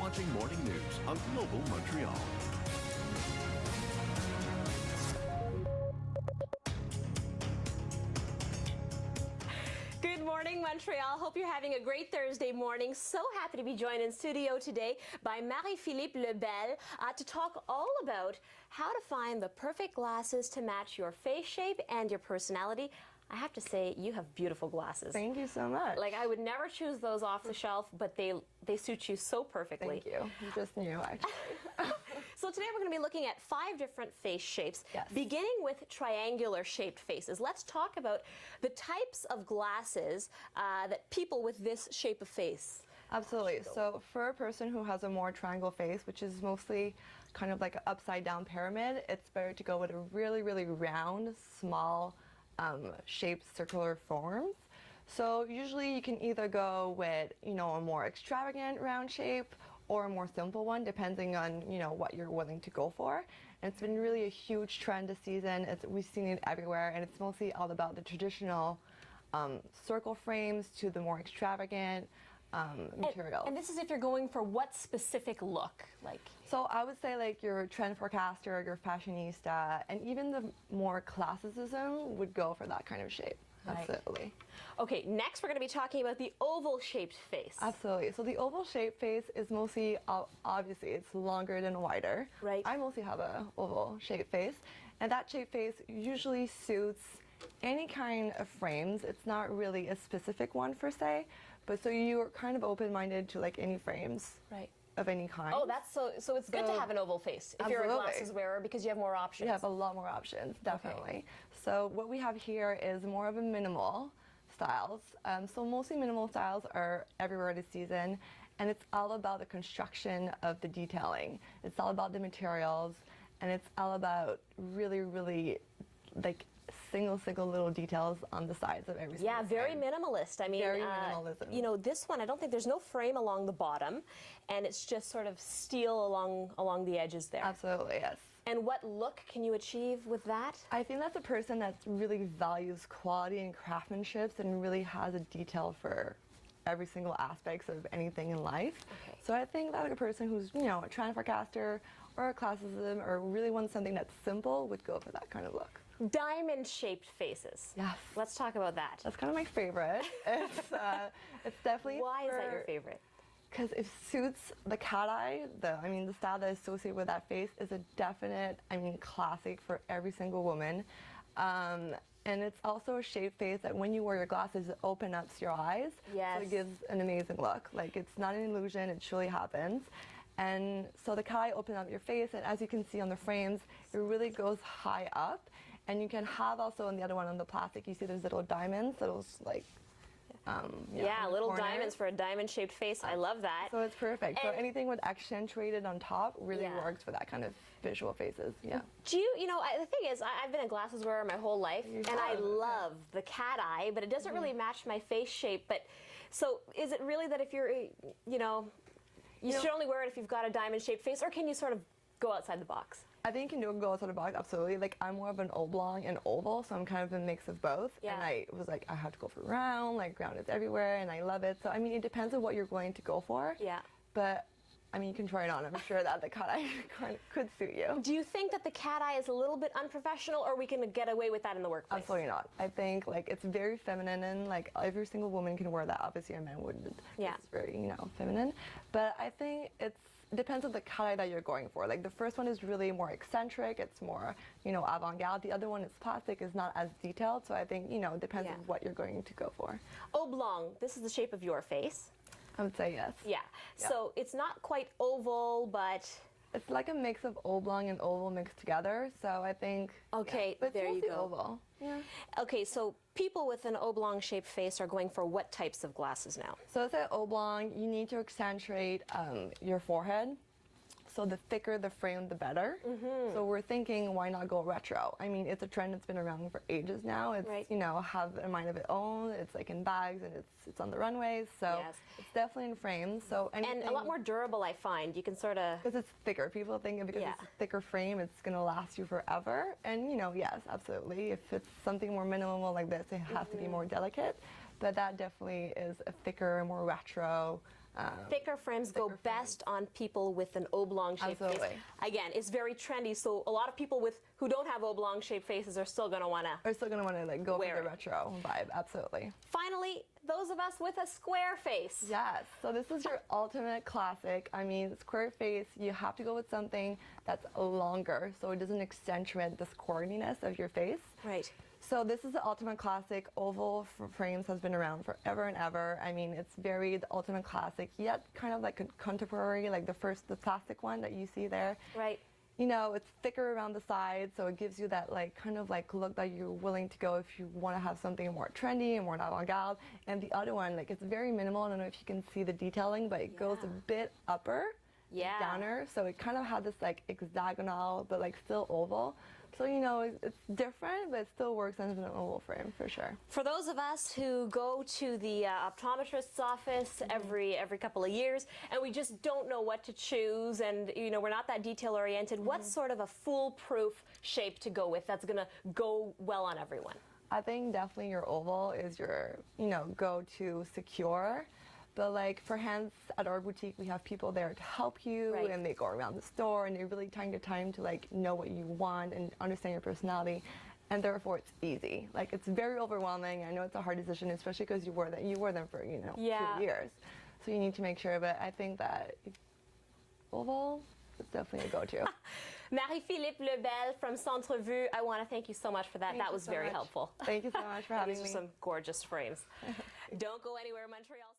watching Morning News on Global Montreal. Good morning, Montreal. Hope you're having a great Thursday morning. So happy to be joined in studio today by Marie-Philippe Lebel to talk all about how to find the perfect glasses to match your face shape and your personality. I have to say, you have beautiful glasses. Thank you so much. Like, I would never choose those off the shelf, but they suit you so perfectly. Thank you. You just knew, actually. So today we're going to be looking at 5 different face shapes, Yes. beginning with triangular shaped faces. Let's talk about the types of glasses that people with this shape of face. Absolutely. So for a person who has a more triangle face, which is mostly kind of like an upside down pyramid, it's better to go with a really, really round, small shaped circular forms. So usually you can either go with, a more extravagant round shape or a more simple one, depending on, what you're willing to go for. And it's been really a huge trend this season. We've seen it everywhere, and it's mostly all about the traditional circle frames to the more extravagant materials. And this is if you're going for what specific look? So I would say like your trend forecaster, your fashionista, and even the more classicism would go for that kind of shape. Right. Absolutely. Okay, next we're going to be talking about the oval-shaped face. Absolutely. So the oval-shaped face is mostly, obviously, it's longer than wider. Right. I mostly have a oval-shaped face, and that shaped face usually suits any kind of frames. It's not really a specific one per se, but so you're kind of open-minded to like any frames. Right. Of any kind. Oh, that's so it's good to have an oval face if you're a glasses wearer because you have more options. You have a lot more options, definitely. Okay. So what we have here is more of a minimal styles. So mostly minimal styles are everywhere this season, and it's all about the construction of the detailing. It's all about the materials, and it's all about really, really like single little details on the sides of every single Yeah, very frame. minimalist. I mean, very minimalism. This one, I don't think there's no frame along the bottom, and it's just sort of steel along the edges there. Absolutely, yes. And what look can you achieve with that? I think that's a person that really values quality and craftsmanship and really has a detail for every single aspects of anything in life. Okay. So I think that like a person who's, a trend forecaster or a classicism or really wants something that's simple would go for that kind of look. Diamond-shaped faces. Yes. Let's talk about that. That's kind of my favorite. It's definitely. Why is that your favorite? Because it suits the cat eye. The style that is associated with that face is a definite, classic for every single woman. And it's also a shaped face that when you wear your glasses, it opens up your eyes. Yes. So it gives an amazing look. Like, it's not an illusion, it truly happens. And so the cat eye opens up your face, and as you can see on the frames, it really goes high up. And you can have also on the other one on the plastic, you see there's little diamonds, those like little corners. diamonds for a diamond-shaped face. I love that. So it's perfect. So And anything with accentuated on top really works for that kind of visual faces. Yeah. Do you, the thing is, I've been a glasses wearer my whole life, and I love the cat eye, but it doesn't really match my face shape. But so is it really that if you're, you should only wear it if you've got a diamond-shaped face, or can you sort of go outside the box? I think you can go outside the box, absolutely. Like, I'm more of an oblong and oval, so I'm kind of a mix of both. Yeah. And I was like, I have to go for round, like round is everywhere, and I love it. So, it depends on what you're going to go for. Yeah. But, you can try it on. I'm sure that the cat eye could suit you. Do you think that the cat eye is a little bit unprofessional, or we can get away with that in the workplace? Absolutely not. I think, it's very feminine, and, every single woman can wear that. Obviously, a man wouldn't. Yeah. It's very, feminine. But I think it depends on the cat eye that you're going for. Like, the first one is really more eccentric. It's more, avant-garde. The other one is plastic, is not as detailed. So I think, it depends on what you're going to go for. Oblong. This is the shape of your face. I would say yes. Yeah. So it's not quite oval, but it's like a mix of oblong and oval mixed together. So I think. Okay, but there you go. Oval. Yeah. Okay, so people with an oblong-shaped face are going for what types of glasses now? So it's an oblong. You need to accentuate your forehead. So the thicker the frame, the better. Mm-hmm. So we're thinking, why not go retro? It's a trend that's been around for ages now. It's, have a mind of its own. It's like in bags, and it's on the runways. So it's definitely in frames. So and a lot more durable, I find. You can sort of... Because it's thicker. People think because it's a thicker frame, it's going to last you forever. And, yes, absolutely. If it's something more minimal like this, it has to be more delicate. But that definitely is a thicker, more retro Thicker frames go frames. best on people with an oblong shaped face. Absolutely. Again, it's very trendy, so a lot of people who don't have oblong shaped faces are still going to want to. We're still gonna want to like go for Wear the it. retro vibe. Absolutely. Finally, those of us with a square face. Yes. So this is your ultimate classic. I mean, square face. You have to go with something that's longer, so it doesn't accentuate the squariness of your face. Right. So this is the ultimate classic. Oval frames has been around forever and ever. I mean, it's very the ultimate classic, yet kind of like a contemporary, like the plastic one that you see there. Right. You know, it's thicker around the sides, so it gives you that like kind of like look that you're willing to go if you want to have something more trendy and more avant-garde. And the other one, like it's very minimal. I don't know if you can see the detailing, but it goes a bit upper, downer. So it kind of had this like hexagonal, but like still oval. So, you know, it's different, but it still works as an oval frame for sure. For those of us who go to the optometrist's office every couple of years and we just don't know what to choose and, you know, we're not that detail oriented, what's sort of a foolproof shape to go with that's going to go well on everyone? I think definitely your oval is your, you know, go-to secure. But like for hands at our boutique, we have people there to help you, Right. and they go around the store and they really take the time to like know what you want and understand your personality, and therefore it's easy. Like it's very overwhelming. I know it's a hard decision, especially because you wore them for 2 years, so you need to make sure. But I think that oval is definitely a go-to. Marie-Philippe Lebel from Centre-Vue, I want to thank you so much for that. Thank That you was so very much. helpful. Thank you so much for having These me. are some gorgeous frames. Don't go anywhere, Montreal.